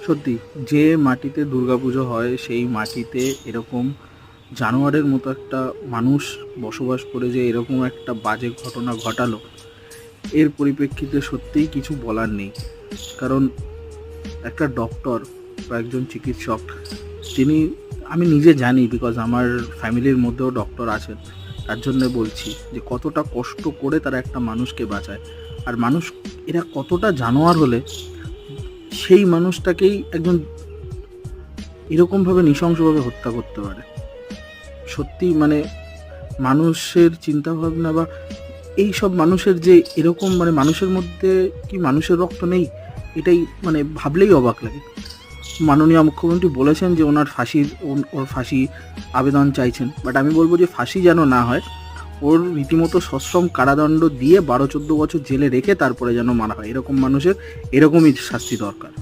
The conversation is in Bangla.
সত্যি, যে মাটিতে দুর্গাপুজো হয় সেই মাটিতে এরকম জানোয়ারের মতো একটা মানুষ বসবাস করে যে এরকম একটা বাজে ঘটনা ঘটালো, এর পরিপ্রেক্ষিতে সত্যিই কিছু বলার নেই। কারণ একটা ডক্টর বা একজন চিকিৎসক, তিনি, আমি নিজে জানি বিকজ আমার ফ্যামিলির মধ্যেও ডক্টর আছেন, তার জন্য বলছি যে কতটা কষ্ট করে তারা একটা মানুষকে বাঁচায়। আর মানুষ এরা কতটা জানোয়ার হলে সেই মানুষটাকেই একজন এরকমভাবে নৃশংসভাবে হত্যা করতে পারে। সত্যি মানে মানুষের চিন্তাভাবনা বা এই সব মানুষের যে এরকম মানে মানুষের মধ্যে কি মানুষের রক্ত নেই, এটাই মানে ভাবলেই অবাক লাগে। মাননীয় মুখ্যমন্ত্রী বলেছেন যে ওর ফাঁসি আবেদন চাইছেন, বাট আমি বলবো যে ফাঁসি যেন না হয়, ওর রীতিমতো সশ্রম কারাদণ্ড দিয়ে 12-14 বছর জেলে রেখে তারপরে যেন মারা হয়। এরকম মানুষের এরকমই শাস্তি দরকার।